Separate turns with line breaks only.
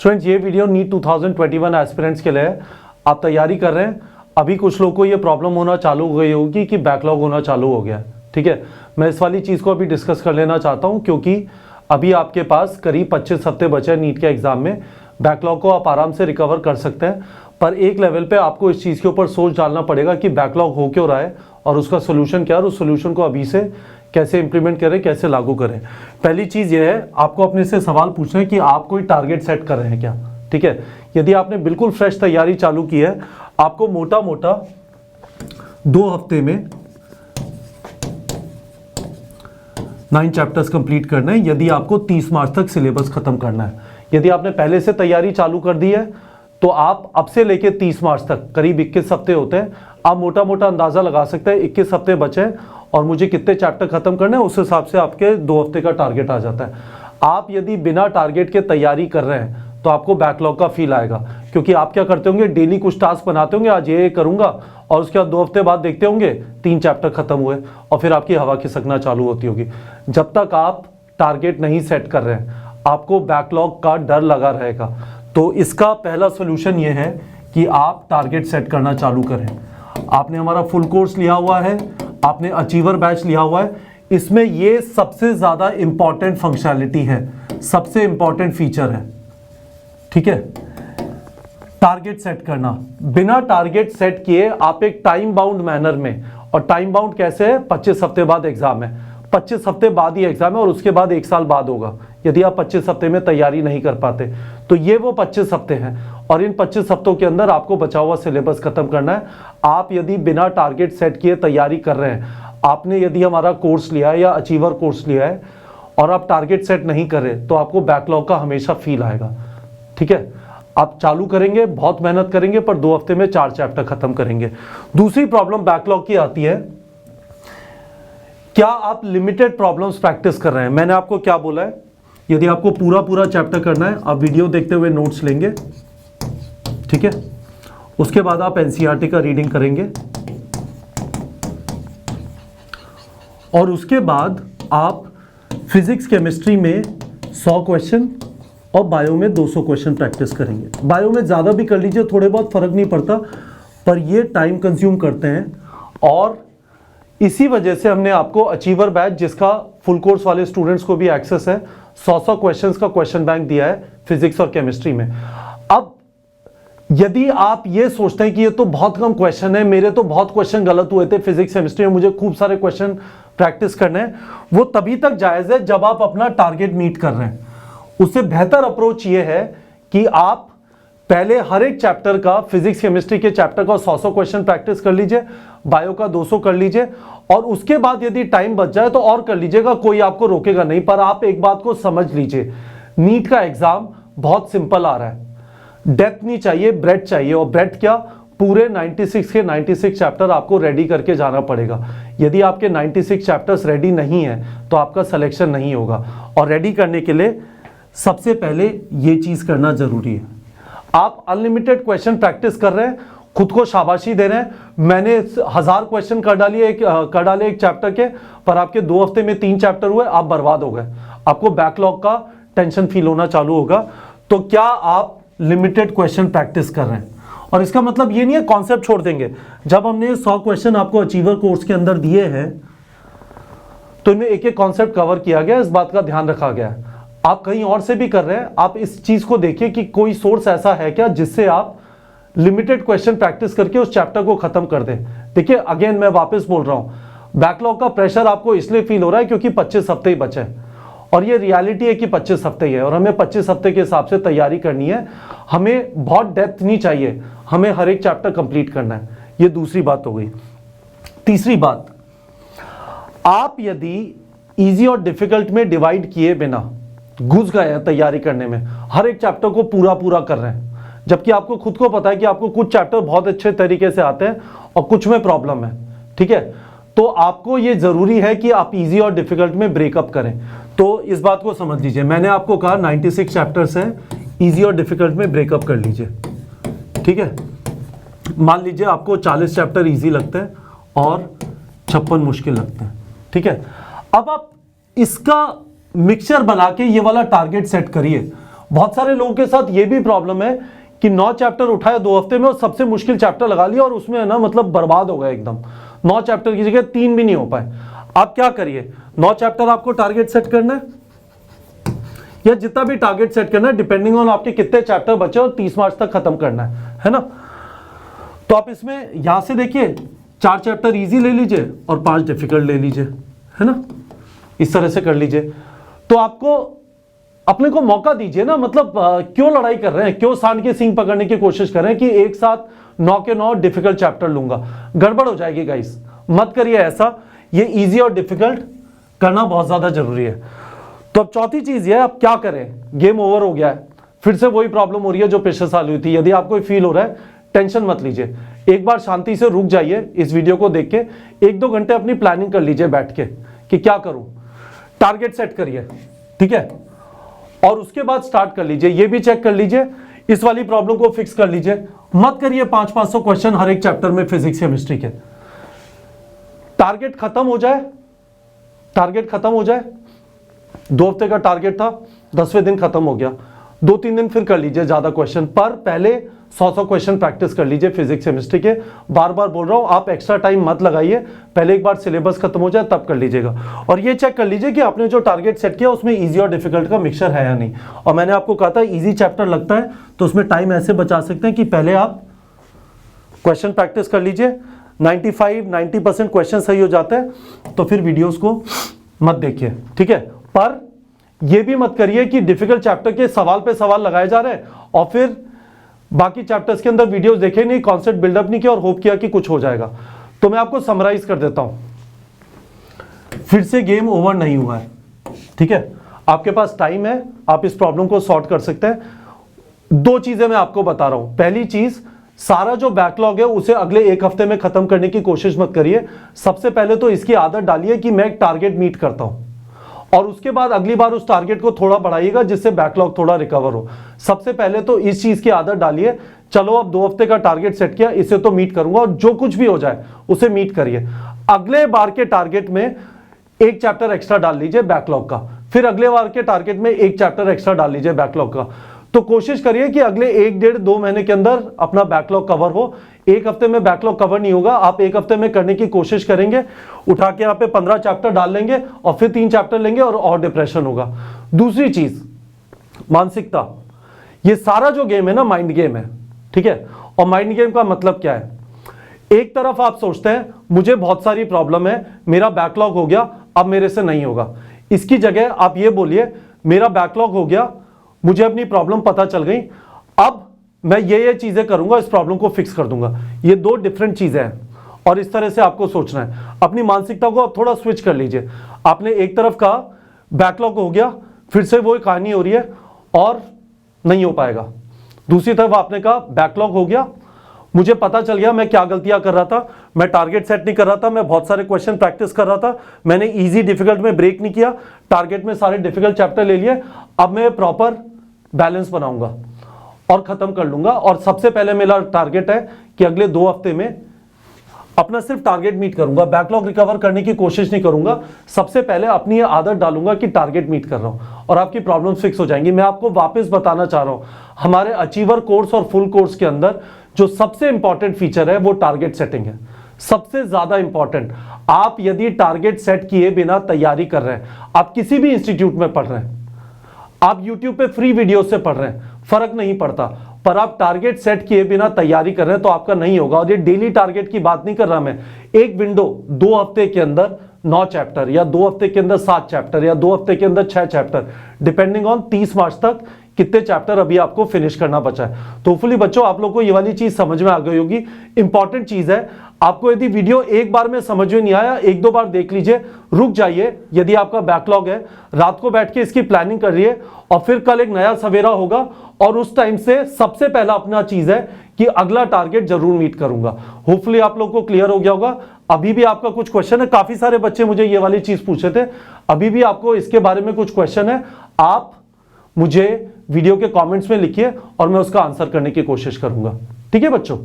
Students ये video NEET 2021 aspirants के लिए है। आप तैयारी कर रहे हैं, अभी कुछ लोगों को ये प्रॉब्लम होना चालू हो गई होगी कि बैकलॉग होना चालू हो गया। ठीक है, मैं इस वाली चीज़ को अभी डिस्कस कर लेना चाहता हूँ क्योंकि अभी आपके पास करीब 25 हफ्ते बचे हैं नीट के एग्जाम में। बैकलॉग को आप आराम से रिकवर कर सकते हैं, पर एक लेवल पे आपको इस चीज़ के ऊपर सोच डालना पड़ेगा कि बैकलॉग हो क्यों रहा है और उसका सोल्यूशन क्या है और उस सोल्यूशन को अभी से कैसे इंप्लीमेंट करें, कैसे लागू करें। पहली चीज़ ये है, आपको अपने से सवाल पूछना है कि आप कोई टारगेट सेट कर रहे हैं क्या। ठीक है, यदि आपने बिल्कुल फ्रेश तैयारी चालू की है, आपको मोटा मोटा 2 हफ्ते में 9 चैप्टर्स कंप्लीट करना है यदि आपको 30 मार्च तक सिलेबस खत्म करना है। यदि आपने पहले से तैयारी चालू कर दी है तो आप अब से लेके 30 मार्च तक करीब 21 हफ्ते होते हैं, आप मोटा मोटा अंदाजा लगा सकते हैं 21 हफ्ते बचे हैं और मुझे कितने चैप्टर खत्म करने हैं, उस हिसाब से आपके 2 हफ्ते का टारगेट आ जाता है। आप यदि बिना टारगेट के तैयारी कर रहे हैं तो आपको बैकलॉग का फील आएगा, क्योंकि आप क्या करते होंगे, डेली कुछ टास्क बनाते होंगे, आज ये करूंगा और उसके बाद 2 हफ्ते बाद देखते होंगे 3 चैप्टर खत्म हुए और फिर आपकी हवा खिसकना चालू होती होगी। जब तक आप टारगेट नहीं सेट कर रहे हैं आपको बैकलॉग का डर लगा रहेगा। तो इसका पहला सोल्यूशन ये है कि आप टारगेट सेट करना चालू करें। आपने हमारा फुल कोर्स लिया हुआ है, आपने अचीवर बैच लिया हुआ है, इसमें ये सबसे ज्यादा इंपॉर्टेंट फंक्शनैलिटी है, सबसे इंपॉर्टेंट फीचर है। ठीक है, टारगेट सेट करना। बिना टारगेट सेट किए आप एक टाइम बाउंड मैनर में, और टाइम बाउंड कैसे है, 25 हफ्ते बाद एग्जाम है, 25 हफ्ते बाद ही एग्जाम है और उसके बाद 1 साल बाद होगा यदि आप 25 हफ्ते में तैयारी नहीं कर पाते। तो ये वो 25 हफ्ते हैं और इन 25 हफ्तों के अंदर आपको बचा हुआ सिलेबस खत्म करना है। आप यदि बिना टारगेट सेट किए तैयारी कर रहे हैं, आपने यदि हमारा कोर्स लिया है या अचीवर कोर्स लिया है और आप टारगेट सेट नहीं कर रहे तो आपको बैकलॉग का हमेशा फील आएगा। ठीक है, आप चालू करेंगे, बहुत मेहनत करेंगे, पर 2 हफ्ते में 4 चैप्टर खत्म करेंगे। दूसरी प्रॉब्लम बैकलॉग की आती है, क्या आप लिमिटेड प्रॉब्लम्स प्रैक्टिस कर रहे हैं। मैंने आपको क्या बोला है, यदि आपको पूरा चैप्टर करना है आप वीडियो देखते हुए नोट्स लेंगे, ठीक है, उसके बाद आप एनसीईआरटी का रीडिंग करेंगे और उसके बाद आप फिजिक्स केमिस्ट्री में 100 क्वेश्चन और बायो में 200 क्वेश्चन प्रैक्टिस करेंगे। बायो में ज़्यादा भी कर लीजिए, थोड़े बहुत फर्क नहीं पड़ता, पर ये टाइम कंज्यूम करते हैं। और इसी वजह से हमने आपको अचीवर बैच, जिसका फुल कोर्स वाले स्टूडेंट्स को भी एक्सेस है, 100 क्वेश्चंस का क्वेश्चन बैंक दिया है फिजिक्स और केमिस्ट्री में। अब यदि आप ये सोचते हैं कि ये तो बहुत कम क्वेश्चन है, मेरे तो बहुत क्वेश्चन गलत हुए थे फिजिक्स केमिस्ट्री में, मुझे खूब सारे क्वेश्चन प्रैक्टिस करने हैं, वो तभी तक जायज़ है जब आप अपना टारगेट मीट कर रहे हैं। उससे बेहतर अप्रोच ये है कि आप पहले हर एक चैप्टर का, फिजिक्स केमिस्ट्री के चैप्टर का 100 क्वेश्चन प्रैक्टिस कर लीजिए, बायो का 200 कर लीजिए और उसके बाद यदि टाइम बच जाए तो और कर लीजिएगा, कोई आपको रोकेगा नहीं। पर आप एक बात को समझ लीजिए, नीट का एग्जाम बहुत सिंपल आ रहा है, डेप्थ नहीं चाहिए, ब्रेड्थ चाहिए। और ब्रेड्थ क्या, पूरे 96 के 96 चैप्टर आपको रेडी करके जाना पड़ेगा। यदि आपके 96 चैप्टर्स रेडी नहीं है तो आपका सिलेक्शन नहीं होगा। और रेडी करने के लिए सबसे पहले ये चीज करना जरूरी है। आप अनलिमिटेड क्वेश्चन प्रैक्टिस कर रहे हैं, खुद को शाबाशी दे रहे हैं, मैंने 1000 क्वेश्चन कर डाले एक चैप्टर के, पर आपके 2 हफ्ते में 3 चैप्टर हुए, आप बर्बाद हो गए, आपको बैकलॉग का टेंशन फील होना चालू होगा। तो क्या आप लिमिटेड क्वेश्चन प्रैक्टिस कर रहे हैं? और इसका मतलब ये नहीं है कॉन्सेप्ट छोड़ देंगे। जब हमने 100 क्वेश्चन आपको अचीवर कोर्स के अंदर दिए हैं तो इनमें एक एक कॉन्सेप्ट कवर किया गया, इस बात का ध्यान रखा गया है। आप कहीं और से भी कर रहे हैं, आप इस चीज को देखिए कि कोई सोर्स ऐसा है क्या जिससे आप लिमिटेड क्वेश्चन प्रैक्टिस करके उस चैप्टर को खत्म कर दें। देखिए, अगेन मैं वापस बोल रहा हूं, बैकलॉग का प्रेशर आपको इसलिए फील हो रहा है क्योंकि 25 हफ्ते ही बचे हैं और ये रियलिटी है कि 25 हफ्ते ही है और हमें 25 हफ्ते के हिसाब से तैयारी करनी है। हमें बहुत डेप्थ नहीं चाहिए, हमें हर एक चैप्टर कंप्लीट करना है। ये दूसरी बात हो गई। तीसरी बात, आप यदि इजी और डिफिकल्ट में डिवाइड किए बिना घुस गए हैं तैयारी करने में, हर एक चैप्टर को पूरा कर रहे हैं, जबकि आपको खुद को पता है कि आपको कुछ चैप्टर बहुत अच्छे तरीके से आते हैं और कुछ में प्रॉब्लम है, ठीक है, तो आपको ये जरूरी है कि आप इजी और डिफिकल्ट में ब्रेकअप करें। तो इस बात को समझ लीजिए, मैंने आपको कहा 96 चैप्टर्स हैं, इजी और डिफिकल्ट में ब्रेकअप कर लीजिए। ठीक है, मान लीजिए आपको 40 चैप्टर इजी लगते हैं और 56 मुश्किल लगते हैं। ठीक है, अब आप इसका मिक्सचर बना के ये वाला टारगेट सेट करिए बहुत सारे लोगों के साथ ये भी प्रॉब्लम है कि 9 चैप्टर उठाया 2 हफ्ते में और सबसे मुश्किल चैप्टर लगा लिया और उसमें है ना मतलब बर्बाद हो गया एकदम। 9 चैप्टर की जगह 3 भी नहीं हो पाए। आप क्या करिए, 9 चैप्टर आपको टारगेट सेट करना है या जितना भी टारगेट सेट करना है डिपेंडिंग ऑन आपके कितने चैप्टर बचे और 30 मार्च तक खत्म करना है ना। तो आप इसमें यहां से देखिए 4 चैप्टर इजी ले लीजिए और 5 डिफिकल्ट ले लीजिए, है ना, इस तरह से कर लीजिए। तो आपको अपने को मौका दीजिए ना, मतलब क्यों लड़ाई कर रहे हैं, क्यों सांड के सींग पकड़ने की कोशिश कर रहे हैं कि एक साथ 9 के 9 डिफिकल्ट चैप्टर लूंगा। गड़बड़ हो जाएगी गाइस, मत करिए ऐसा। ये इजी और डिफिकल्ट करना बहुत ज्यादा जरूरी है। तो अब चौथी चीज ये है, अब क्या करें, गेम ओवर हो गया है, फिर से वही प्रॉब्लम हो रही है जो पिछले साल हुई थी। यदि आपको फील हो रहा है, टेंशन मत लीजिए, एक बार शांति से रुक जाइए, इस वीडियो को देख के 1-2 घंटे अपनी प्लानिंग कर लीजिए बैठ के कि क्या करूं, टारगेट सेट करिए, ठीक है, और उसके बाद स्टार्ट कर लीजिए। ये भी चेक कर लीजिए, इस वाली प्रॉब्लम को फिक्स कर लीजिए। मत करिए 500-500 क्वेश्चन हर एक चैप्टर में फिजिक्स केमिस्ट्री के। टारगेट खत्म हो जाए, टारगेट खत्म हो जाए, 2 हफ्ते का टारगेट था, 10वें दिन खत्म हो गया, 2-3 दिन फिर कर लीजिए ज्यादा क्वेश्चन, पर पहले 100 क्वेश्चन प्रैक्टिस कर लीजिए फिजिक्स केमिस्ट्री के। बार बार बोल रहा हूं, आप एक्स्ट्रा टाइम मत लगाइए, पहले एक बार सिलेबस खत्म हो जाए तब कर लीजिएगा। और ये चेक कर लीजिए कि आपने जो टारगेट सेट किया उसमें इजी और डिफिकल्ट का मिक्सचर है या नहीं। और मैंने आपको कहा था इजी चैप्टर लगता है तो उसमें टाइम ऐसे बचा सकते हैं कि पहले आप क्वेश्चन प्रैक्टिस कर लीजिए, 95-90% क्वेश्चन सही हो जाते हैं तो फिर वीडियोस को मत देखिए, ठीक है। पर यह भी मत करिए कि डिफिकल्ट चैप्टर के सवाल पे सवाल लगाए जा रहे हैं और फिर बाकी चैप्टर्स के अंदर वीडियोस देखे नहीं, कॉन्सेप्ट बिल्डअप नहीं किया और होप किया कि कुछ हो जाएगा। तो मैं आपको समराइज कर देता हूं, फिर से गेम ओवर नहीं हुआ है, ठीक है। आपके पास टाइम है, आप इस प्रॉब्लम को सॉर्ट कर सकते हैं। 2 चीजें मैं आपको बता रहा हूं। पहली चीज, सारा जो बैकलॉग है उसे अगले 1 हफ्ते में खत्म करने की कोशिश मत करिए। सबसे पहले तो इसकी आदत डालिए कि मैं एक टारगेट मीट करता हूं और उसके बाद अगली बार उस टारगेट को थोड़ा बढ़ाइएगा जिससे बैकलॉग थोड़ा रिकवर हो। सबसे पहले तो इस चीज की आदत डालिए, चलो अब 2 हफ्ते का टारगेट सेट किया, इसे तो मीट करूंगा और जो कुछ भी हो जाए उसे मीट करिए। अगले बार के टारगेट में 1 चैप्टर एक्स्ट्रा डाल लीजिए बैकलॉग का, फिर अगले बार के टारगेट में 1 चैप्टर एक्स्ट्रा डाल लीजिए बैकलॉग का। तो कोशिश करिए कि अगले 1-1.5-2 महीने के अंदर अपना बैकलॉग कवर हो। 1 हफ्ते में बैकलॉग कवर नहीं होगा, आप 1 हफ्ते में करने की कोशिश करेंगे, उठा के यहाँ पे 15 चैप्टर डाल लेंगे और फिर 3 चैप्टर लेंगे और डिप्रेशन होगा। दूसरी चीज, मानसिकता। ये सारा जो गेम है ना माइंड गेम है, ठीक है। और माइंड गेम का मतलब क्या है, एक तरफ आप सोचते हैं मुझे बहुत सारी प्रॉब्लम है, मेरा बैकलॉग हो गया, अब मेरे से नहीं होगा। इसकी जगह आप ये बोलिए मेरा बैकलॉग हो गया, मुझे अपनी प्रॉब्लम पता चल गई, अब मैं ये चीजें करूंगा, इस प्रॉब्लम को फिक्स कर दूंगा। ये 2 डिफरेंट चीजें हैं और इस तरह से आपको सोचना है। अपनी मानसिकता को आप थोड़ा स्विच कर लीजिए। आपने एक तरफ कहा बैकलॉग हो गया, फिर से वो कहानी हो रही है और नहीं हो पाएगा। दूसरी तरफ आपने कहा बैकलॉग हो गया, मुझे पता चल गया मैं क्या गलतियां कर रहा था, मैं टारगेट सेट नहीं कर रहा था, मैं बहुत सारे क्वेश्चन प्रैक्टिस कर रहा था, मैंने इजी डिफिकल्ट में ब्रेक नहीं किया, टारगेट में सारे डिफिकल्ट चैप्टर ले लिए, अब मैं प्रॉपर बैलेंस बनाऊंगा और खत्म कर लूंगा। और सबसे पहले मेरा टारगेट है कि अगले 2 हफ्ते में अपना सिर्फ टारगेट मीट करूंगा, बैकलॉग रिकवर करने की कोशिश नहीं करूंगा। सबसे पहले अपनी ये आदत डालूंगा कि टारगेट मीट कर रहा हूं और आपकी प्रॉब्लम्स फिक्स हो जाएंगी। मैं आपको वापस बताना चाह रहा हूं, हमारे अचीवर कोर्स और फुल कोर्स के अंदर जो सबसे इंपॉर्टेंट फीचर है वो टारगेट सेटिंग है, सबसे ज्यादा इंपॉर्टेंट। आप यदि टारगेट सेट किए बिना तैयारी कर रहे हैं, आप किसी भी इंस्टीट्यूट में पढ़ रहे हैं, आप YouTube पे फ्री वीडियो से पढ़ रहे हैं, फर्क नहीं पड़ता, पर आप टारगेट सेट किए बिना तैयारी कर रहे हैं तो आपका नहीं होगा। और ये डेली टारगेट की बात नहीं कर रहा मैं, एक विंडो 2 हफ्ते के अंदर 9 चैप्टर या 2 हफ्ते के अंदर 7 चैप्टर या 2 हफ्ते के अंदर 6 चैप्टर, डिपेंडिंग ऑन 30 मार्च तक कितने चैप्टर अभी आपको फिनिश करना बचा है। तो होपफुली बच्चों आप लोगों को ये वाली चीज समझ में आ गई होगी। इंपॉर्टेंट चीज है, आपको यदि वीडियो एक बार में समझ में नहीं आया, 1-2 बार देख लीजिए, रुक जाइए। यदि आपका बैकलॉग है, रात को बैठ के इसकी प्लानिंग करिए और फिर कल एक नया सवेरा होगा और उस टाइम से सबसे पहला अपना चीज है कि अगला टारगेट जरूर मीट करूंगा। होपफुली आप लोग को क्लियर हो गया होगा। अभी भी आपका कुछ क्वेश्चन है, काफी सारे बच्चे मुझे ये वाली चीज पूछे थे, अभी भी आपको इसके बारे में कुछ क्वेश्चन है, आप मुझे वीडियो के कमेंट्स में लिखिए और मैं उसका आंसर करने की कोशिश करूंगा। ठीक है बच्चों।